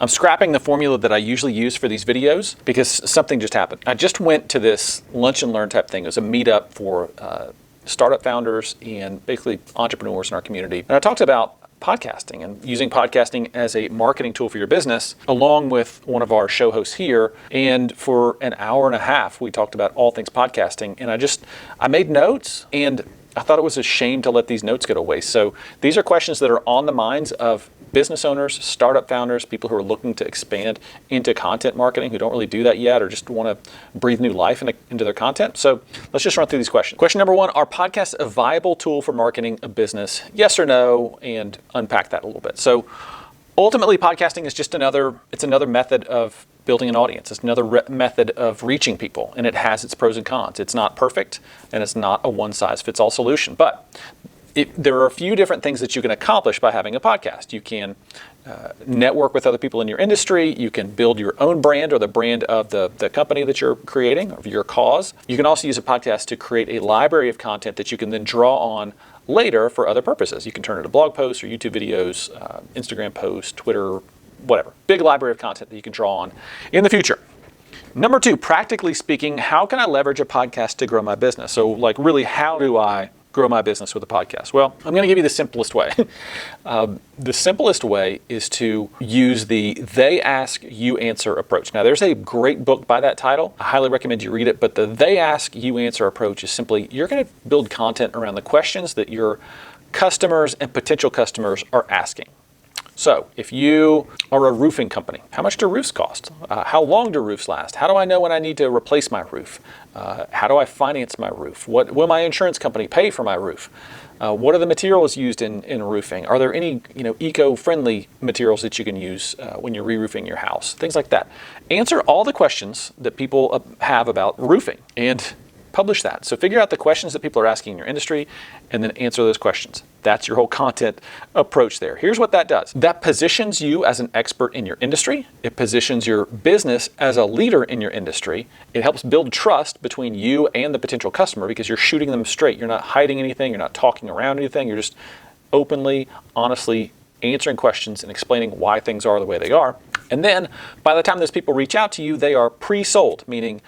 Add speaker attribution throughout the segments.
Speaker 1: I'm scrapping the formula that I usually use for these videos because something just happened. I just went to this lunch and learn type thing. It was a meetup for startup founders and basically entrepreneurs in our community. And I talked about podcasting and using podcasting as a marketing tool for your business, along with one of our show hosts here. And for an hour and a half, we talked about all things podcasting. And I made notes, and I thought it was a shame to let these notes go to waste. So these are questions that are on the minds of business owners, startup founders, people who are looking to expand into content marketing, who don't really do that yet, or just want to breathe new life into their content. So let's just run through these questions. Question number one, are podcasts a viable tool for marketing a business? Yes or no, and unpack that a little bit. So ultimately, podcasting is just another method of building an audience. It's another method of reaching people, and it has its pros and cons. It's not perfect, and it's not a one-size-fits-all solution, but there are a few different things that you can accomplish by having a podcast. You can network with other people in your industry. You can build your own brand or the brand of the company that you're creating, of your cause. You can also use a podcast to create a library of content that you can then draw on later for other purposes. You can turn it into blog posts or YouTube videos, Instagram posts, Twitter, whatever. Big library of content that you can draw on in the future. Number two, practically speaking, how can I leverage a podcast to grow my business? So really, how do I grow my business with a podcast? Well, I'm going to give you the simplest way. The simplest way is to use the they ask, you answer approach. Now, there's a great book by that title. I highly recommend you read it, but the they ask, you answer approach is simply, you're going to build content around the questions that your customers and potential customers are asking. So if you are a roofing company, how much do roofs cost? How long do roofs last? How do I know when I need to replace my roof? How do I finance my roof? What will my insurance company pay for my roof? What are the materials used in roofing? Are there any eco-friendly materials that you can use when you're re-roofing your house? Things like that. Answer all the questions that people have about roofing and publish that. So figure out the questions that people are asking in your industry and then answer those questions. That's your whole content approach there. Here's what that does. That positions you as an expert in your industry. It positions your business as a leader in your industry. It helps build trust between you and the potential customer because you're shooting them straight. You're not hiding anything. You're not talking around anything. You're just openly, honestly answering questions and explaining why things are the way they are. And then by the time those people reach out to you, they are pre-sold, meaning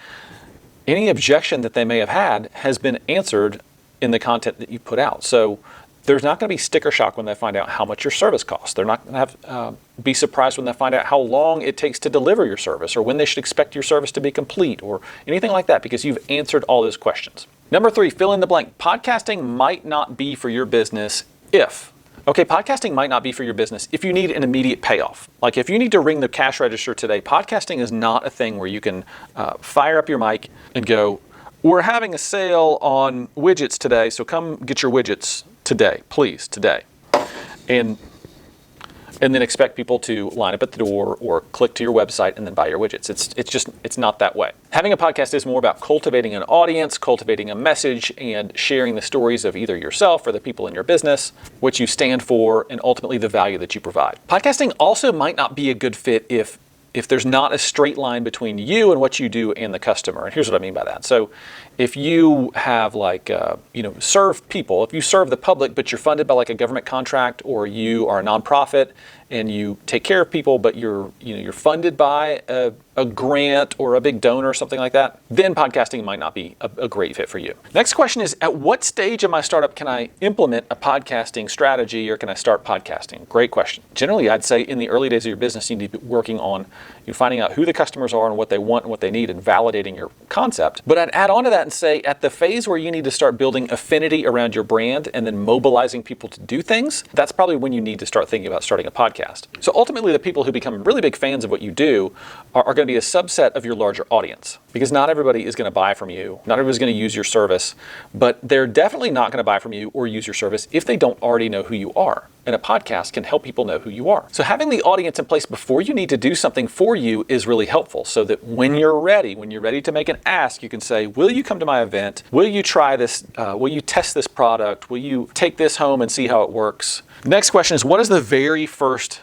Speaker 1: any objection that they may have had has been answered in the content that you put out. So there's not going to be sticker shock when they find out how much your service costs. They're not going to be surprised when they find out how long it takes to deliver your service or when they should expect your service to be complete or anything like that because you've answered all those questions. Number three, fill in the blank. Podcasting might not be for your business podcasting might not be for your business if you need an immediate payoff. Like if you need to ring the cash register today, podcasting is not a thing where you can fire up your mic and go, we're having a sale on widgets today, so come get your widgets today, please, today. And then expect people to line up at the door or click to your website and then buy your widgets. It's not that way. Having a podcast is more about cultivating an audience, cultivating a message, and sharing the stories of either yourself or the people in your business, what you stand for, and ultimately the value that you provide. Podcasting also might not be a good fit if there's not a straight line between you and what you do and the customer. And here's what I mean by that. So if you have serve people, if you serve the public, but you're funded by a government contract, or you are a nonprofit and you take care of people, but you're funded by a grant or a big donor or something like that, then podcasting might not be a great fit for you. Next question is, at what stage of my startup can I implement a podcasting strategy, or can I start podcasting? Great question. Generally, I'd say in the early days of your business, you need to be working on finding out who the customers are and what they want and what they need and validating your concept. But I'd add on to that and say at the phase where you need to start building affinity around your brand and then mobilizing people to do things, that's probably when you need to start thinking about starting a podcast. So ultimately, the people who become really big fans of what you do are going to be a subset of your larger audience, because not everybody is going to buy from you. Not everybody's going to use your service, but they're definitely not going to buy from you or use your service if they don't already know who you are. And a podcast can help people know who you are. So having the audience in place before you need to do something for you is really helpful, so that when you're ready to make an ask, you can say, will you come to my event? Will you try this? Will you test this product? Will you take this home and see how it works? Next question is, what is the very first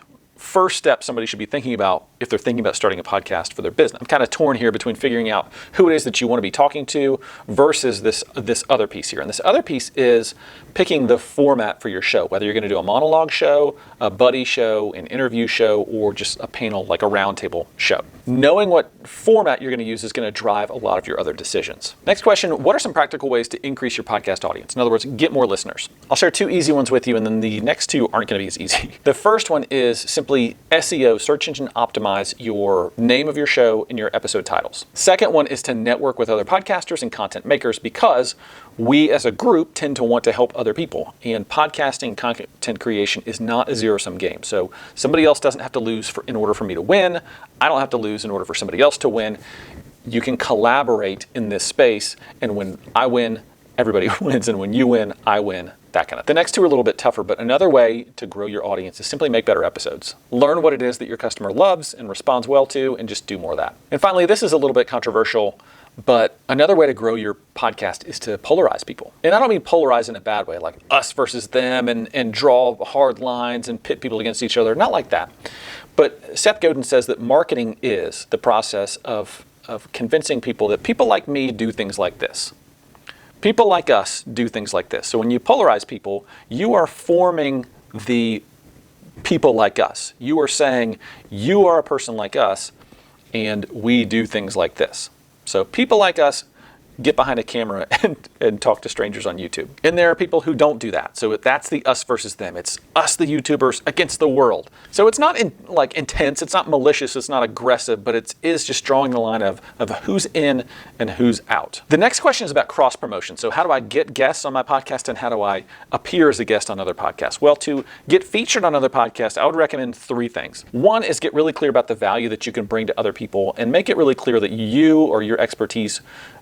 Speaker 1: step somebody should be thinking about if they're thinking about starting a podcast for their business. I'm kind of torn here between figuring out who it is that you want to be talking to versus this other piece here. And this other piece is picking the format for your show, whether you're going to do a monologue show, a buddy show, an interview show, or just a panel like a roundtable show. Knowing what format you're going to use is going to drive a lot of your other decisions. Next question, what are some practical ways to increase your podcast audience? In other words, get more listeners. I'll share 2 easy ones with you, and then the next 2 aren't going to be as easy. The first one is simply SEO, search engine optimize your name of your show and your episode titles. Second one is to network with other podcasters and content makers, because we as a group tend to want to help other people, and podcasting content creation is not a zero-sum game. So somebody else doesn't have to lose in order for me to win. I don't have to lose in order for somebody else to win. You can collaborate in this space, and when I win, everybody wins, and when you win, I win, that kind of thing. The next 2 are a little bit tougher, but another way to grow your audience is simply make better episodes. Learn what it is that your customer loves and responds well to, and just do more of that. And finally, this is a little bit controversial, but another way to grow your podcast is to polarize people. And I don't mean polarize in a bad way, like us versus them, and draw hard lines and pit people against each other. Not like that. But Seth Godin says that marketing is the process of convincing people that people like me do things like this. People like us do things like this. So when you polarize people, you are forming the people like us. You are saying, you are a person like us, and we do things like this. So people like us get behind a camera and talk to strangers on YouTube. And there are people who don't do that. So that's the us versus them. It's us, the YouTubers, against the world. So it's not intense, it's not malicious, it's not aggressive, but it is just drawing the line of who's in and who's out. The next question is about cross promotion. So how do I get guests on my podcast, and how do I appear as a guest on other podcasts? Well, to get featured on other podcasts, I would recommend 3 things. One is get really clear about the value that you can bring to other people, and make it really clear that you or your expertise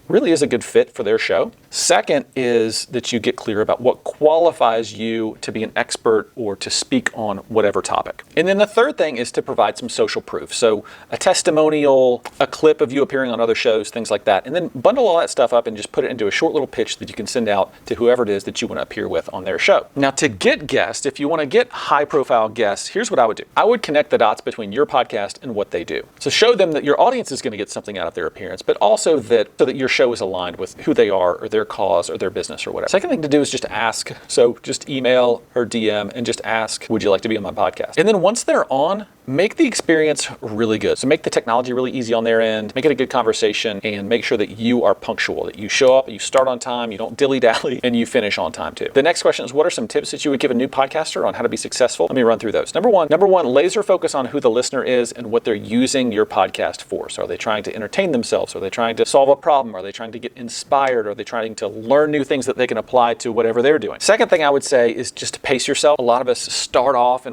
Speaker 1: really is a good fit for their show. Second is that you get clear about what qualifies you to be an expert or to speak on whatever topic. And then the third thing is to provide some social proof. So a testimonial, a clip of you appearing on other shows, things like that. And then bundle all that stuff up and just put it into a short little pitch that you can send out to whoever it is that you want to appear with on their show. Now, to get guests, if you want to get high profile guests, here's what I would do. I would connect the dots between your podcast and what they do. So show them that your audience is going to get something out of their appearance, but also so that your show is aligned with who they are or their cause or their business or whatever. Second thing to do is just ask. So just email or DM and just ask, would you like to be on my podcast? And then once they're on, make the experience really good. So make the technology really easy on their end, make it a good conversation, and make sure that you are punctual, that you show up, you start on time, you don't dilly-dally, and you finish on time too. The next question is, what are some tips that you would give a new podcaster on how to be successful? Let me run through those. Number one, laser focus on who the listener is and what they're using your podcast for. So are they trying to entertain themselves? Are they trying to solve a problem? Are they trying to get inspired? Are they trying to learn new things that they can apply to whatever they're doing? Second thing I would say is just to pace yourself. A lot of us start off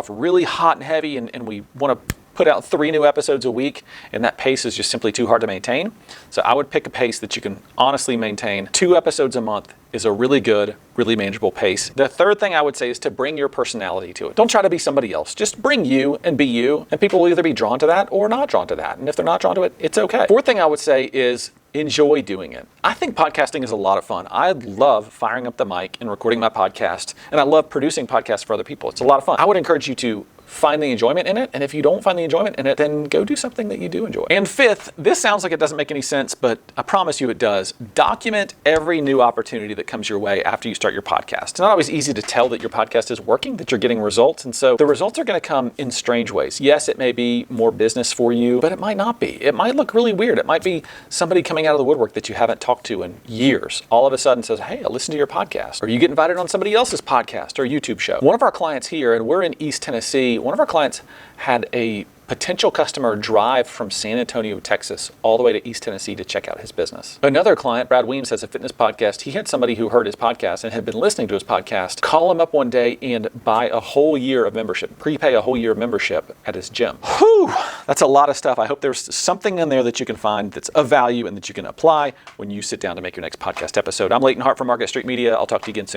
Speaker 1: really hot and heavy, and we want to put out 3 new episodes a week, and that pace is just simply too hard to maintain. So I would pick a pace that you can honestly maintain. 2 episodes a month is a really good, really manageable pace. The third thing I would say is to bring your personality to it. Don't try to be somebody else. Just bring you and be you, and people will either be drawn to that or not drawn to that. And if they're not drawn to it, it's okay. Fourth thing I would say is enjoy doing it. I think podcasting is a lot of fun. I love firing up the mic and recording my podcast, and I love producing podcasts for other people. It's a lot of fun. I would encourage you to find the enjoyment in it, and if you don't find the enjoyment in it, then go do something that you do enjoy. And fifth, this sounds like it doesn't make any sense, but I promise you it does. Document every new opportunity that comes your way after you start your podcast. It's not always easy to tell that your podcast is working, that you're getting results, and so the results are going to come in strange ways. Yes, it may be more business for you, but it might not be. It might look really weird. It might be somebody coming out of the woodwork that you haven't talked to in years. All of a sudden says, hey, I listened to your podcast. Or you get invited on somebody else's podcast or YouTube show. One of our clients here, and we're in East Tennessee, one of our clients had a potential customer drive from San Antonio, Texas, all the way to East Tennessee to check out his business. Another client, Brad Weems, has a fitness podcast. He had somebody who heard his podcast and had been listening to his podcast call him up one day and buy a whole year of membership, prepay a whole year of membership at his gym. Whew, that's a lot of stuff. I hope there's something in there that you can find that's of value and that you can apply when you sit down to make your next podcast episode. I'm Leighton Hart from Market Street Media. I'll talk to you again soon.